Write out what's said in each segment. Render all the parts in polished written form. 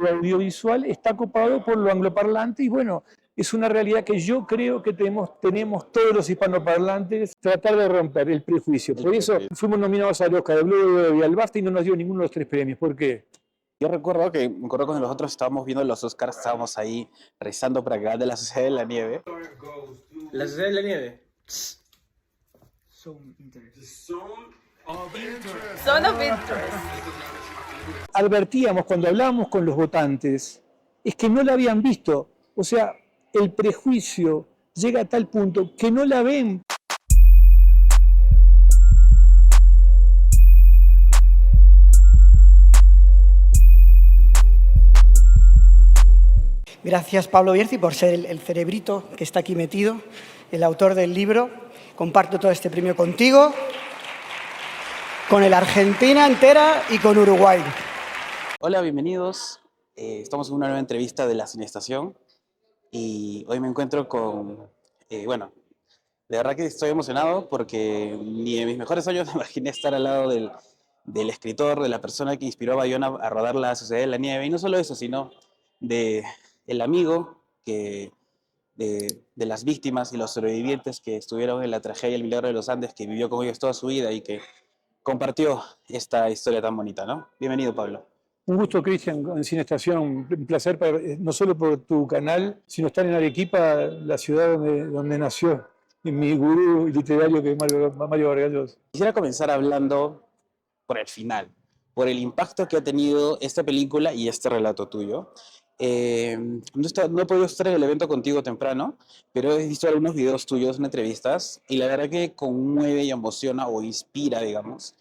lo audiovisual está copado por lo angloparlante y bueno, es una realidad que yo creo que tenemos todos los hispanoparlantes tratar de romper el prejuicio. Por eso fuimos nominados al Oscar, al Globo y al BAFTA y no nos dio ninguno de los 3 premios. ¿Por qué? Yo recuerdo que cuando nosotros estábamos viendo los Oscars, estábamos ahí rezando para que gane La Sociedad de la Nieve. La Sociedad de la Nieve. Zone interest. Zone of interest. Advertíamos cuando hablábamos con los votantes, es que no la habían visto. O sea, el prejuicio llega a tal punto que no la ven. Gracias, Pablo Bierzi, por ser el cerebrito que está aquí metido, el autor del libro. Comparto todo este premio contigo, con el Argentina entera y con Uruguay. Hola, bienvenidos. Estamos en una nueva entrevista de La Cinestación y hoy me encuentro con, bueno, de verdad que estoy emocionado porque ni en mis mejores años me imaginé estar al lado del escritor, de la persona que inspiró a Bayona a rodar La Sociedad de la Nieve. Y no solo eso, sino el amigo de las víctimas y los sobrevivientes que estuvieron en la tragedia del Milagro de los Andes, que vivió con ellos toda su vida y que compartió esta historia tan bonita, ¿no? Bienvenido, Pablo. Un gusto, Cristian, en Cinestación. Un placer, no solo por tu canal, sino estar en Arequipa, la ciudad donde nació mi gurú literario, que es Mario Vargas Llosa. Quisiera comenzar hablando por el final, por el impacto que ha tenido esta película y este relato tuyo. No he podido estar en el evento contigo temprano, pero he visto algunos videos tuyos en entrevistas y la verdad que conmueve y emociona o inspira, digamos.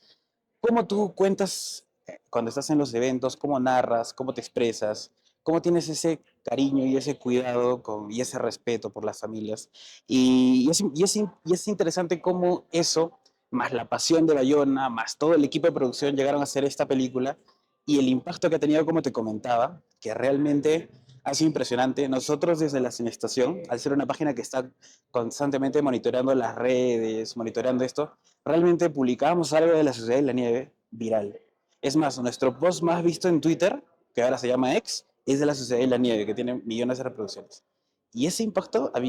¿Cómo tú cuentas cuando estás en los eventos? ¿Cómo narras? ¿Cómo te expresas? ¿Cómo tienes ese cariño y ese cuidado y ese respeto por las familias? Y es interesante cómo eso, más la pasión de Bayona, más todo el equipo de producción llegaron a hacer esta película y el impacto que ha tenido, como te comentaba, que realmente ha sido impresionante. Nosotros desde La Cinestación, al ser una página que está constantemente monitoreando las redes, monitoreando esto, realmente publicábamos algo de La Sociedad de la Nieve viral. Es más, nuestro post más visto en Twitter, que ahora se llama X, es de La Sociedad de la Nieve, que tiene millones de reproducciones. Y ese impacto a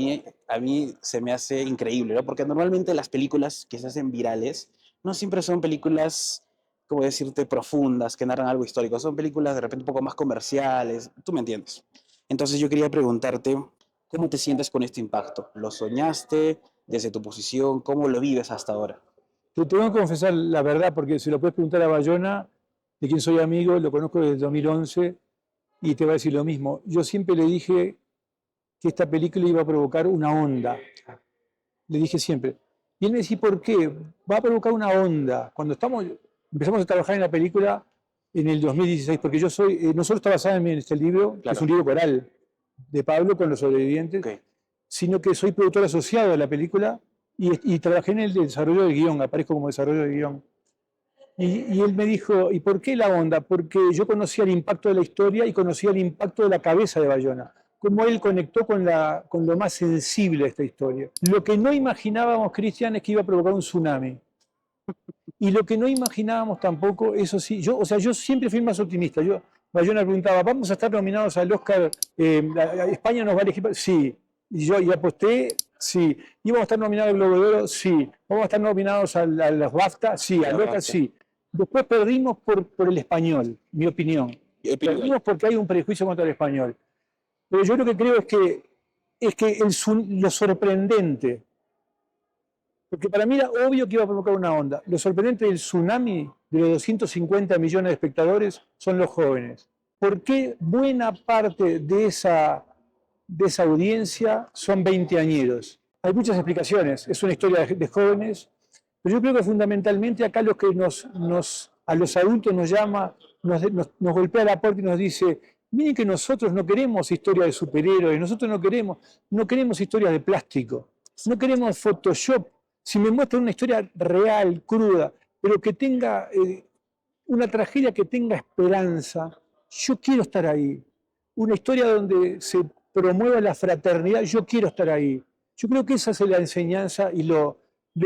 mí se me hace increíble, ¿no? Porque normalmente las películas que se hacen virales no siempre son películas, como decirte, profundas, que narran algo histórico. Son películas de repente un poco más comerciales, tú me entiendes. Entonces yo quería preguntarte, ¿cómo te sientes con este impacto? ¿Lo soñaste desde tu posición? ¿Cómo lo vives hasta ahora? Te tengo que confesar la verdad, porque si lo puedes preguntar a Bayona, de quien soy amigo, lo conozco desde 2011, y te va a decir lo mismo. Yo siempre le dije que esta película iba a provocar una onda. Le dije siempre. Y él me decía, ¿por qué? Va a provocar una onda. Cuando empezamos a trabajar en la película en el 2016, porque no solo está basada en este libro, que es un libro coral de Pablo con los sobrevivientes, sino que soy productor asociado de la película y trabajé en el desarrollo del guión, aparezco como desarrollo del guión. Y él me dijo, ¿y por qué la onda? Porque yo conocía el impacto de la historia y conocía el impacto de la cabeza de Bayona. Cómo él conectó con lo más sensible de esta historia. Lo que no imaginábamos, Cristian, es que iba a provocar un tsunami. Y lo que no imaginábamos tampoco, eso sí, yo siempre fui más optimista. Bayona preguntaba, ¿vamos a estar nominados al Oscar? ¿España nos va a elegir? Sí. Y yo aposté, sí. ¿Íbamos a estar nominados al Globo de Oro? Sí. ¿Vamos a estar nominados a los BAFTA? Sí. ¿Al Oscar? Sí. Después perdimos por el español, mi opinión. Perdimos porque hay un prejuicio contra el español. Pero yo lo que creo es que lo sorprendente, porque para mí era obvio que iba a provocar una onda, lo sorprendente del tsunami de los 250 millones de espectadores son los jóvenes. ¿Por qué buena parte de esa audiencia son veinteañeros? Hay muchas explicaciones, es una historia de jóvenes, pero yo creo que fundamentalmente acá lo que a los adultos nos llama, nos golpea la puerta y nos dice, miren que nosotros no queremos historias de superhéroes, nosotros no queremos historias de plástico, no queremos Photoshop. Si me muestran una historia real, cruda, pero que tenga una tragedia que tenga esperanza, yo quiero estar ahí. Una historia donde se promueva la fraternidad, yo quiero estar ahí. Yo creo que esa es la enseñanza y lo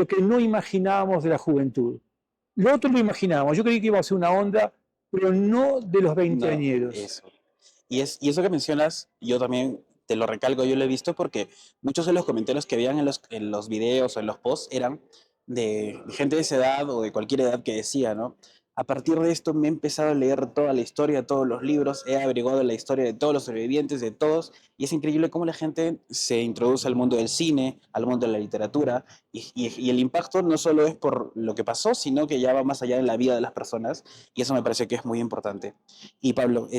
que no imaginábamos de la juventud. Lo otro lo imaginábamos, yo creí que iba a ser una onda, pero no de los veinteañeros. No, eso. Y eso que mencionas, yo también te lo recalco, yo lo he visto porque muchos de los comentarios que veían en los videos o en los posts eran de gente de esa edad o de cualquier edad que decía, ¿no? A partir de esto me he empezado a leer toda la historia, todos los libros, he averiguado la historia de todos los sobrevivientes, de todos, y es increíble cómo la gente se introduce al mundo del cine, al mundo de la literatura, y el impacto no solo es por lo que pasó, sino que ya va más allá de la vida de las personas, y eso me parece que es muy importante. Y Pablo,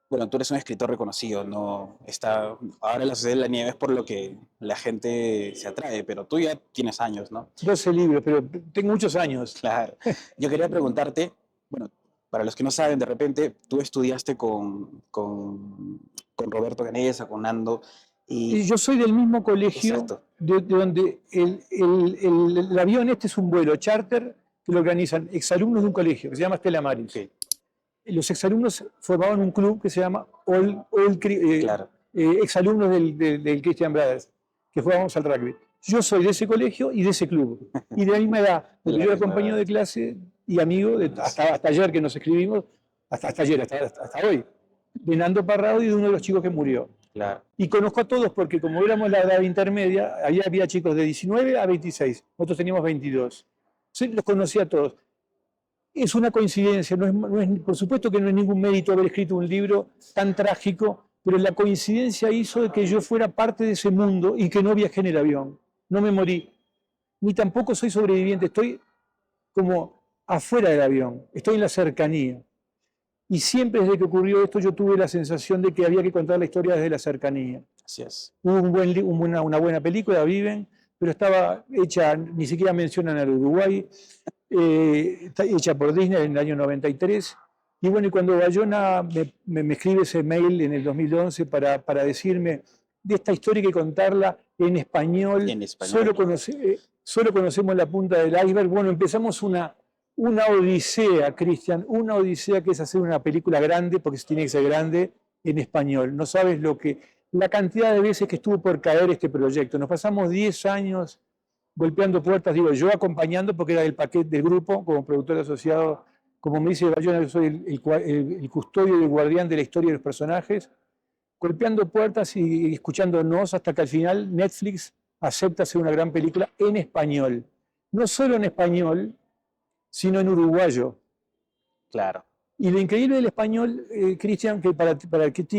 bueno, tú eres un escritor reconocido, no está, ahora la Sociedad de la Nieve es por lo que la gente se atrae, pero tú ya tienes años, ¿no? 12 libros, pero tengo muchos años. Claro. Yo quería preguntarte, bueno, para los que no saben, de repente tú estudiaste con Roberto Canessa, con Nando, Y y yo soy del mismo colegio exacto, de donde el avión este es un vuelo charter que lo organizan exalumnos de un colegio que se llama Stella Maris. ok, Los exalumnos formaban un club que se llama claro, exalumnos del Christian Brothers, que jugábamos al rugby. Yo soy de ese colegio y de ese club, y de la misma edad, de porque la yo era misma compañero edad, de clase y amigo, hasta ayer que nos escribimos, hasta ayer, hasta hoy, de Nando Parrado y de uno de los chicos que murió. claro, Y conozco a todos porque como éramos la edad intermedia, ahí había chicos de 19 a 26, nosotros teníamos 22. Sí, los conocí a todos. Es una coincidencia, por supuesto que no es ningún mérito haber escrito un libro tan trágico, pero la coincidencia hizo de que yo fuera parte de ese mundo y que no viajé en el avión. No me morí, ni tampoco soy sobreviviente, estoy como afuera del avión, estoy en la cercanía. Y siempre desde que ocurrió esto yo tuve la sensación de que había que contar la historia desde la cercanía. así es, Hubo una buena película, Viven, pero estaba hecha, ni siquiera mencionan al Uruguay, está hecha por Disney en el año 93. Y bueno, y cuando Bayona me escribe ese mail en el 2011 para decirme de esta historia hay que contarla en español, en español, solo conocemos la punta del iceberg. Bueno, empezamos una odisea, Cristian, una odisea que es hacer una película grande, porque tiene que ser grande, en español. No sabes la cantidad de veces que estuvo por caer este proyecto. Nos pasamos 10 años golpeando puertas, digo, yo acompañando porque era del paquete del grupo, como productor asociado, como me dice Bayona, yo soy el custodio y el guardián de la historia de los personajes, golpeando puertas y escuchándonos hasta que al final Netflix acepta hacer una gran película en español. No solo en español, sino en uruguayo. claro, Y lo increíble del español, Cristian, que para ti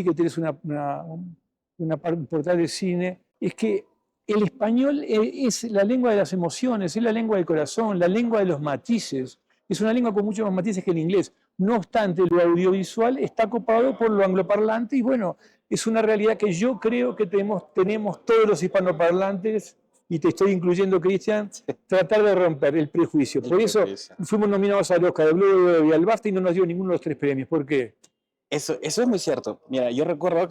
que tienes un portal de cine, es que el español es la lengua de las emociones, es la lengua del corazón, la lengua de los matices. Es una lengua con muchos más matices que el inglés. No obstante, lo audiovisual está copado por lo angloparlante y bueno, es una realidad que yo creo que tenemos todos los hispanoparlantes, y te estoy incluyendo, Cristian, tratar de romper el prejuicio. el Por eso prejuicio. fuimos nominados al Oscar, al Globo y al BAFTA y no nos dio ninguno de los 3 premios. ¿Por qué? Eso es muy cierto. Mira, me acuerdo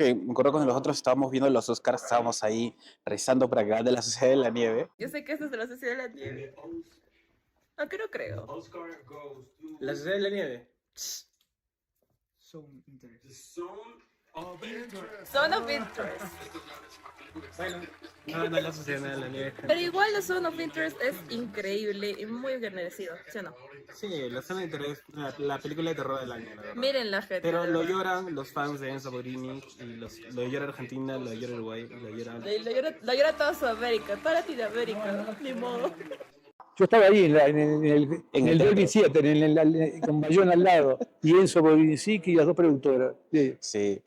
cuando nosotros estábamos viendo los Oscars, estábamos ahí rezando para que gane la Sociedad de la Nieve. Yo sé que esto es de la Sociedad de la Nieve. Aunque no creo. La Sociedad de la Nieve. Zone of Interest. Bueno, no es la Sociedad de la Nieve. Pero igual la Zone of Interest es increíble y muy bien merecido, ¿sí o no? Sí, la zona de interés, la película de terror del año, la verdad. Miren la gente. Pero de lo verdad. lloran los fans de Enzo Borini, y lo llora Argentina, lo llora Uruguay, lo llora... Lo llora toda Sudamérica, toda Latinoamérica, ni modo. Yo estaba ahí en el Dolby Theater, con Bayona al lado, y Enzo Borinicic y las dos productoras. Sí. Sí.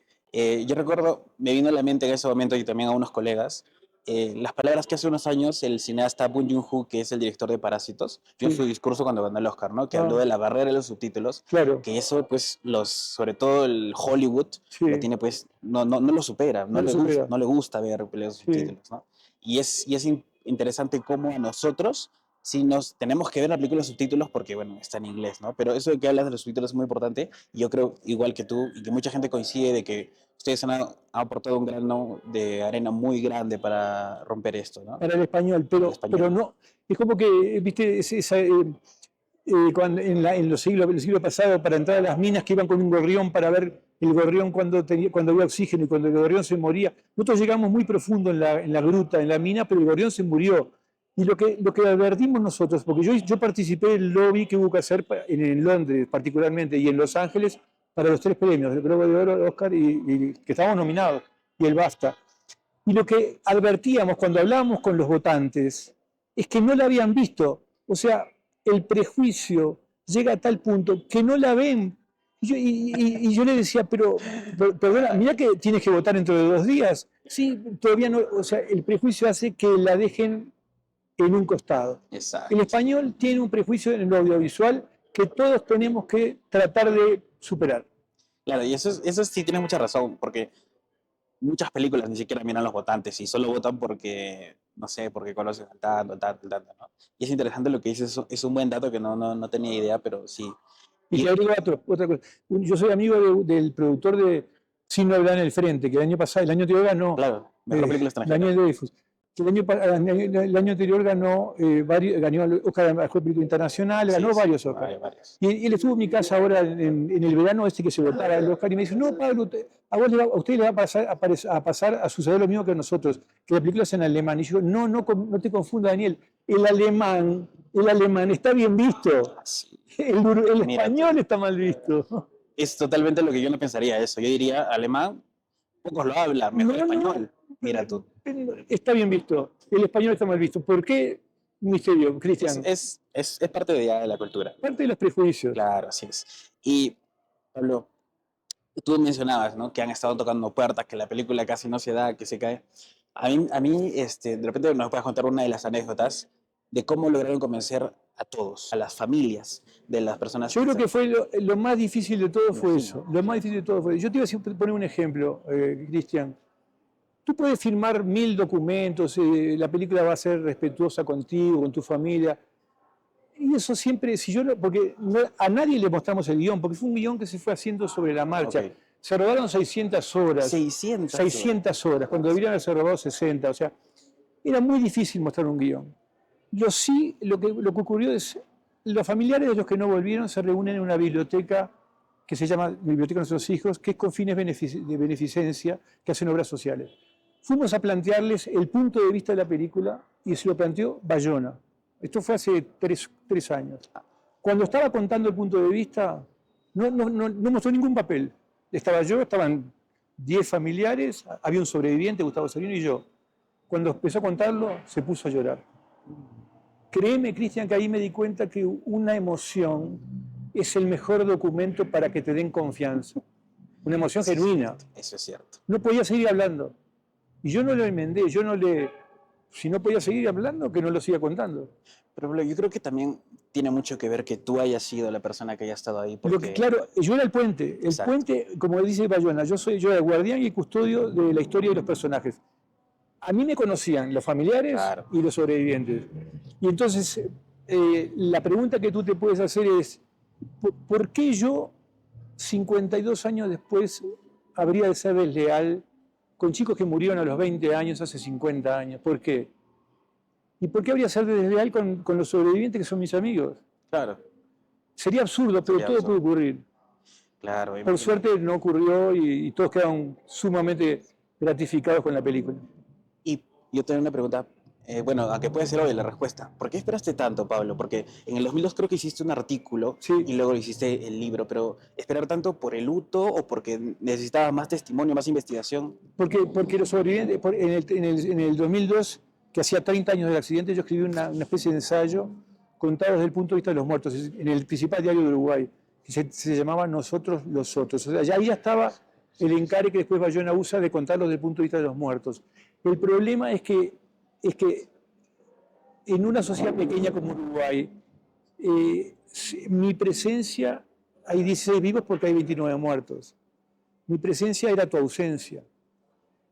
Yo recuerdo, me vino a la mente en ese momento y también a unos colegas, las palabras que hace unos años el cineasta Bong Joon-ho, que es el director de Parásitos, dio Sí. su discurso cuando ganó el Oscar, ¿no? Que Ah. habló de la barrera de los subtítulos, Claro, que eso, pues, sobre todo el Hollywood, sí. lo tiene, pues, no lo supera, No lo supera. no le gusta ver los Sí. subtítulos, ¿no? Y es interesante cómo a nosotros sí nos tenemos que ver la película de subtítulos porque, bueno, está en inglés, ¿no? Pero eso de que hablas de los subtítulos es muy importante y yo creo, igual que tú, y que mucha gente coincide de que ustedes han aportado un grano de arena muy grande para romper esto, ¿no? Para el español, El español. pero no, es como que, viste, cuando en los siglos pasados, para entrar a las minas que iban con un gorrión para ver el gorrión cuando había oxígeno y cuando el gorrión se moría. Nosotros llegamos muy profundo en la gruta, en la mina, pero el gorrión se murió. Y lo que advertimos nosotros, porque yo participé del lobby que hubo que hacer en Londres particularmente y en Los Ángeles para los 3 premios, el Globo de Oro, el Oscar y que estábamos nominados, y el BAFTA. Y lo que advertíamos cuando hablábamos con los votantes es que no la habían visto. O sea, el prejuicio llega a tal punto que no la ven. Y yo le decía, perdona, mira que tienes que votar dentro de 2 días. Sí, todavía no. O sea, el prejuicio hace que la dejen en un costado. Exacto. El español tiene un prejuicio en lo audiovisual que todos tenemos que tratar de superar. Claro, y eso sí tienes mucha razón, porque muchas películas ni siquiera miran a los votantes y solo votan porque, no sé, porque conocen al tanto, ¿no? Y es interesante lo que dices, es un buen dato que no tenía idea, pero sí. Y te agrego otra cosa. Yo soy amigo del productor de Sin Novedad en el Frente, que el año anterior ganó Claro, mejor película extranjera. Daniel Dreyfus. Que el año anterior ganó el Oscar a Mejor Película Internacional, ganó varios Oscars. Varios. Y él estuvo en mi casa ahora en el verano que se votara el Oscar y me dice, no, Pablo, a usted le va a pasar a suceder lo mismo que a nosotros, que la película es en alemán. Y yo, no te confundas, Daniel, el alemán está bien visto. Sí. El Mira, español está mal visto. es totalmente lo que yo no pensaría eso. Yo diría, alemán, pocos lo hablan, mejor No, no. español. Mira tú. Está bien visto, el español está mal visto. ¿Por qué? Misterio, Cristian. Es parte de, ya de la cultura. Parte de los prejuicios. Claro, así es. Y, Pablo, tú mencionabas, ¿no? Que han estado tocando puertas, que la película casi no se da, que se cae. A mí de repente nos puedes contar una de las anécdotas de cómo lograron convencer a todos, a las familias de las personas. Yo creo que fue lo más difícil de todo fue Imagino. eso. Lo más difícil de todo fue. Yo te iba a poner un ejemplo, Cristian. Tú puedes firmar 1000 documentos, la película va a ser respetuosa contigo, con tu familia. Y eso siempre, porque a nadie le mostramos el guión, porque fue un guión que se fue haciendo sobre la marcha. Ok. Se rodaron 600 horas. 600 horas, cuando deberían haberse robado 60. O sea, era muy difícil mostrar un guión. Lo que ocurrió es, los familiares de los que no volvieron se reúnen en una biblioteca que se llama Biblioteca de Nuestros Hijos, que es con fines de beneficencia, que hacen obras sociales. Fuimos a plantearles el punto de vista de la película y se lo planteó Bayona. Esto fue hace 3 años. Cuando estaba contando el punto de vista, no mostró ningún papel. Estaba yo, estaban 10 familiares, había un sobreviviente, Gustavo Serino, y yo. Cuando empezó a contarlo, se puso a llorar. Créeme, Cristian, que ahí me di cuenta que una emoción es el mejor documento para que te den confianza. Una emoción genuina. Eso es cierto. No podía seguir hablando. Y yo no lo enmendé, si no podía seguir hablando, que no lo siga contando. Pero Pablo, yo creo que también tiene mucho que ver que tú hayas sido la persona que haya estado ahí. Porque... Claro, yo era el puente. El Exacto. puente, como dice Bayona, yo era el guardián y custodio de la historia de los personajes. A mí me conocían los familiares Claro. y los sobrevivientes. Y entonces, la pregunta que tú te puedes hacer es, ¿por qué yo, 52 años después, habría de ser desleal con chicos que murieron a los 20 años, hace 50 años? ¿Por qué? ¿Y por qué habría de ser desleal con los sobrevivientes que son mis amigos? Claro, Sería absurdo, pero Sería todo absurdo. puede ocurrir. claro. Por imagino. suerte no ocurrió y todos quedaron sumamente gratificados con la película. Y yo tengo una pregunta, bueno, a que puede ser obvia la respuesta. ¿Por qué esperaste tanto, Pablo? Porque en el 2002 creo que hiciste un artículo Sí. y luego hiciste el libro, pero ¿esperar tanto por el luto o porque necesitabas más testimonio, más investigación? Porque los sobrevivientes, en el 2002, que hacía 30 años del accidente, yo escribí una especie de ensayo contado desde el punto de vista de los muertos, en el principal diario de Uruguay, que se llamaba Nosotros los Otros. O sea, ya ahí estaba el encare que después Bayona usa de contarlo desde el punto de vista de los muertos. El problema es que en una sociedad pequeña como Uruguay, mi presencia, hay 16 vivos porque hay 29 muertos. Mi presencia era tu ausencia.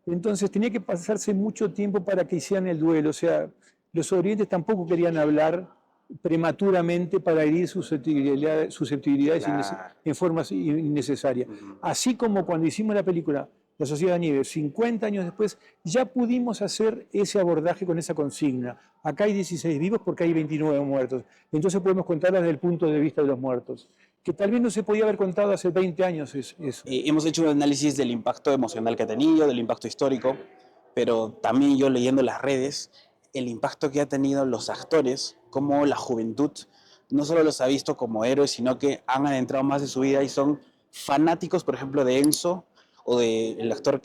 Entonces tenía que pasarse mucho tiempo para que hicieran el duelo. O sea, los sobrevivientes tampoco querían hablar prematuramente para herir susceptibilidades Claro. en formas innecesarias. Ujú. Así como cuando hicimos la película La Sociedad de Nieve, 50 años después, ya pudimos hacer ese abordaje con esa consigna. Acá hay 16 vivos porque hay 29 muertos. Entonces podemos contarlas desde el punto de vista de los muertos, que tal vez no se podía haber contado hace 20 años eso. Hemos hecho un análisis del impacto emocional que ha tenido, del impacto histórico, pero también yo leyendo las redes, el impacto que ha tenido los actores, como la juventud, no solo los ha visto como héroes, sino que han adentrado más de su vida y son fanáticos, por ejemplo, de Enzo o del actor,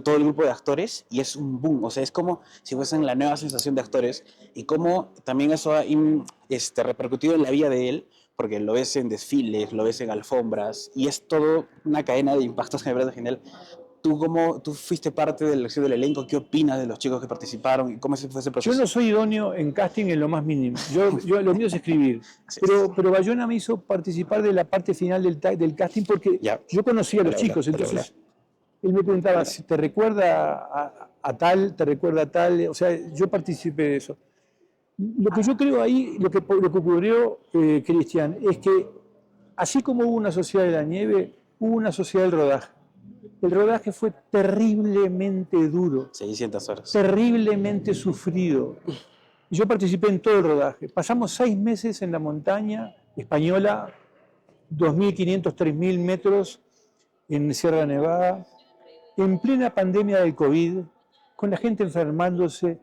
todo el grupo de actores, y es un boom. O sea, es como si fuesen la nueva sensación de actores, y cómo también eso ha repercutido en la vida de él, porque lo ves en desfiles, lo ves en alfombras, y es todo una cadena de impactos que me parece genial. Tú fuiste parte de la elección del elenco, ¿qué opinas de los chicos que participaron y cómo fue ese Yo proceso? no soy idóneo en casting en lo más mínimo. Lo mío es escribir. Así Pero Bayona me hizo participar de la parte final del casting porque Ya. yo conocía a los Hola, chicos. hola, Entonces él me preguntaba, si ¿te recuerda a tal? ¿Te recuerda a tal? O sea, yo participé de eso. Lo que yo creo ahí, lo que ocurrió, Cristian, es que así como hubo una sociedad de la nieve, hubo una sociedad del rodaje. El rodaje fue terriblemente duro, 600 horas. terriblemente sufrido. Yo participé en todo el rodaje. Pasamos 6 meses en la montaña española, 2.500, 3.000 metros en Sierra Nevada, en plena pandemia del COVID, con la gente enfermándose,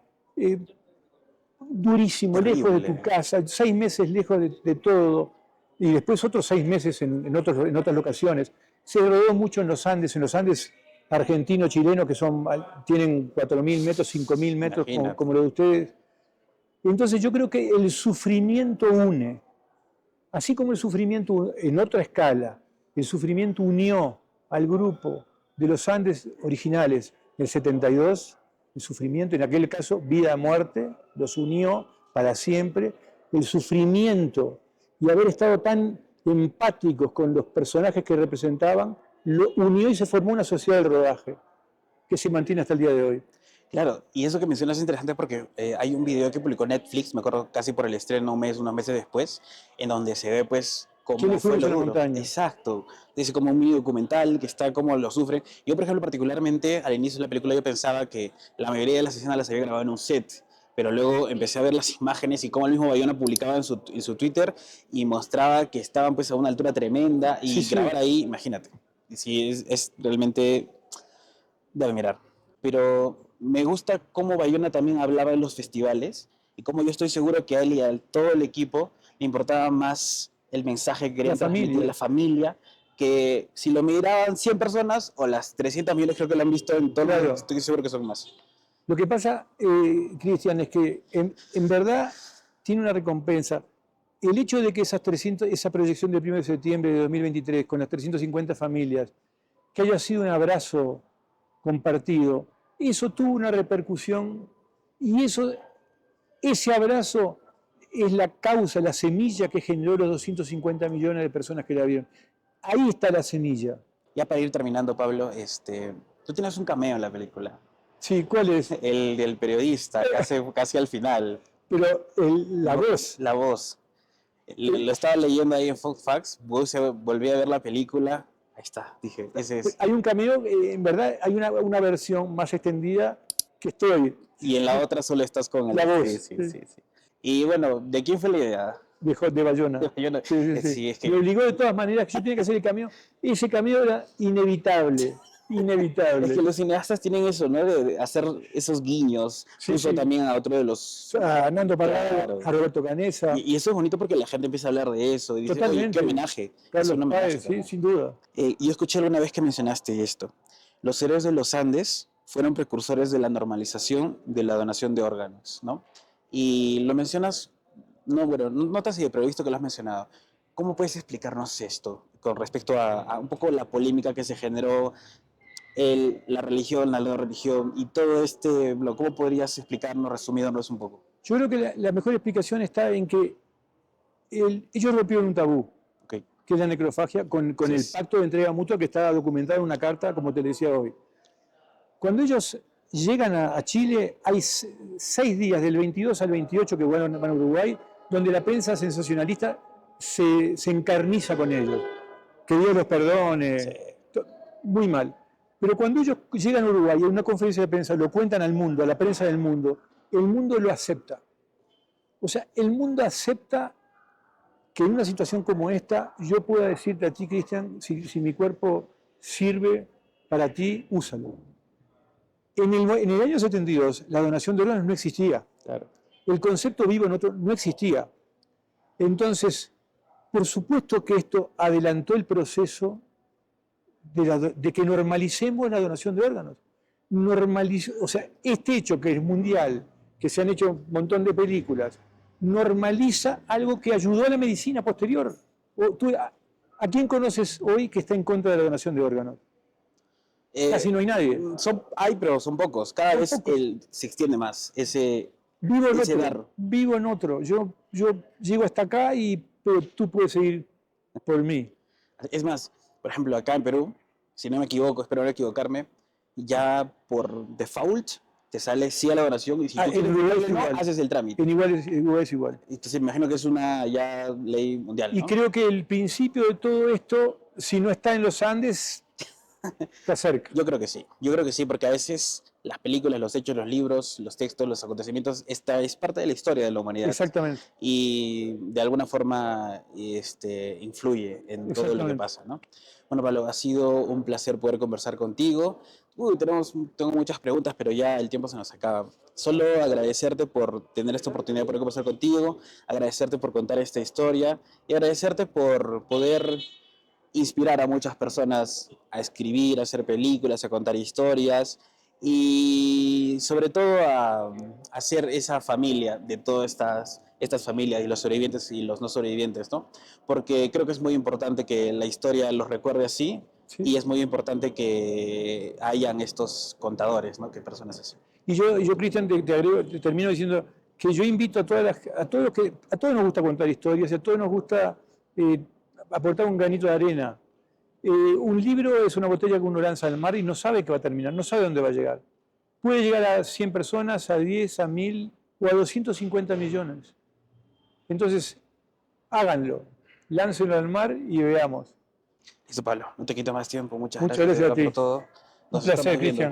durísimo, lejos de tu Horrible. casa, 6 meses lejos de todo, y después otros 6 meses en otras locaciones. Se rodó mucho en los Andes argentino-chileno, que tienen 4.000 metros, 5.000 metros, Imagínate. como lo de ustedes. Entonces yo creo que el sufrimiento une, así como el sufrimiento en otra escala, el sufrimiento unió al grupo de los Andes originales del 72, el sufrimiento, en aquel caso vida a muerte, los unió para siempre, el sufrimiento y haber estado tan empáticos con los personajes que representaban, lo unió y se formó una sociedad del rodaje que se mantiene hasta el día de hoy. Claro, y eso que mencionas es interesante porque hay un video que publicó Netflix, me acuerdo casi por el estreno, unos meses después, en donde se ve pues cómo ¿Quiénes fue fuimos lo a la duro. montaña? Exacto, dice como un mini documental que está cómo lo sufren. Yo, por ejemplo, particularmente al inicio de la película yo pensaba que la mayoría de las escenas las había grabado en un set, pero luego empecé a ver las imágenes y cómo el mismo Bayona publicaba en su Twitter y mostraba que estaban pues a una altura tremenda y Sí, sí. grabar ahí, imagínate. Sí, es realmente de admirar. Pero me gusta cómo Bayona también hablaba en los festivales y cómo yo estoy seguro que a él y a todo el equipo le importaba más el mensaje que querían transmitir a la familia, que si lo miraban 100 personas o las 300 millones creo que lo han visto en todo, Claro. estoy seguro que son más. Lo que pasa, Cristian, es que en verdad tiene una recompensa. El hecho de que esa proyección del 1 de septiembre de 2023 con las 350 familias, que haya sido un abrazo compartido, eso tuvo una repercusión y ese abrazo es la causa, la semilla que generó los 250 millones de personas que la vieron. Ahí está la semilla. Ya para ir terminando, Pablo, tú tienes un cameo en la película, Sí, ¿cuál es? el del periodista, casi al final. Pero la voz. La voz. Lo estaba leyendo ahí en Fox Facts, volví a ver la película. Ahí está, dije, ese es. Hay un cameo, en verdad hay una versión más extendida que estoy. Y en la otra solo estás con el. La voz. Sí. Y bueno, ¿de quién fue la idea? De Bayona. De Bayona. Sí, es que. Me obligó de todas maneras que yo tenía que hacer el cameo. Ese cameo era inevitable. Inevitable. Es que los cineastas tienen eso, ¿no? De hacer esos guiños. Sí, Puso sí. también a otro de los. A Nando Parada, Claro. a Roberto Canesa, Y eso es bonito porque la gente empieza a hablar de eso. Y dice, oye, Totalmente. qué homenaje. Carlos Es un homenaje Páez, sí, también. sin duda. Yo escuché alguna vez que mencionaste esto. Los héroes de los Andes fueron precursores de la normalización de la donación de órganos, ¿no? Y lo mencionas, no te has ido, pero he visto que lo has mencionado. ¿Cómo puedes explicarnos esto con respecto a un poco la polémica que se generó, la religión, la no religión y todo este blog? ¿Cómo podrías explicarnos, resumiéndonos un poco? Yo creo que la mejor explicación está en que ellos rompieron un tabú, Okay. que es la necrofagia, con Sí, el sí. pacto de entrega mutua que está documentado en una carta, como te decía hoy. Cuando ellos llegan a Chile, hay 6 días, del 22 al 28, que van a Uruguay, donde la prensa sensacionalista se encarniza con ellos. Que Dios los perdone. Muy mal. Pero cuando ellos llegan a Uruguay, en una conferencia de prensa, lo cuentan al mundo, a la prensa del mundo, el mundo lo acepta. O sea, el mundo acepta que en una situación como esta, yo pueda decirte a ti, Cristian, si mi cuerpo sirve para ti, úsalo. En el año 72, la donación de órganos no existía. Claro. El concepto vivo no existía. Entonces, por supuesto que esto adelantó el proceso de que normalicemos la donación de órganos. O sea, este hecho que es mundial, que se han hecho un montón de películas, normaliza algo que ayudó a la medicina posterior. ¿A quién conoces hoy que está en contra de la donación de órganos? Casi no hay nadie. Hay, pero son pocos. Cada vez se extiende más ese dar. Vivo en otro. Yo llego hasta acá, pero tú puedes seguir por mí. Es más, por ejemplo, acá en Perú, si no me equivoco, espero no equivocarme, ya por default te sale sí a la donación y si tú en tienes Uruguay un es problema, igual. haces el trámite. En Uruguay es igual. Entonces me imagino que es una ya ley mundial, ¿no? Y creo que el principio de todo esto, si no está en los Andes, está cerca. Yo creo que sí. Yo creo que sí, porque a veces las películas, los hechos, los libros, los textos, los acontecimientos, esta es parte de la historia de la humanidad. Exactamente. Y de alguna forma influye en todo lo que pasa, ¿no? Bueno, Pablo, ha sido un placer poder conversar contigo. Tengo muchas preguntas, pero ya el tiempo se nos acaba. Solo agradecerte por tener esta oportunidad de poder conversar contigo, agradecerte por contar esta historia y agradecerte por poder inspirar a muchas personas a escribir, a hacer películas, a contar historias y sobre todo a hacer esa familia de todas estas familias y los sobrevivientes y los no sobrevivientes, ¿no? Porque creo que es muy importante que la historia los recuerde así. Sí. Y es muy importante que hayan estos contadores, ¿no? Que personas así. Y yo Cristian, te termino diciendo que yo invito a todos nos gusta contar historias, a todos nos gusta aportar un granito de arena. Un libro es una botella que uno lanza al mar y no sabe qué va a terminar, no sabe dónde va a llegar. Puede llegar a 100 personas, a 10, a 1000 o a 250 millones. Entonces, háganlo, láncenlo al mar y veamos. Eso, Pablo, no te quito más tiempo. Muchas gracias a ti. Por todo. Un placer, Cristian.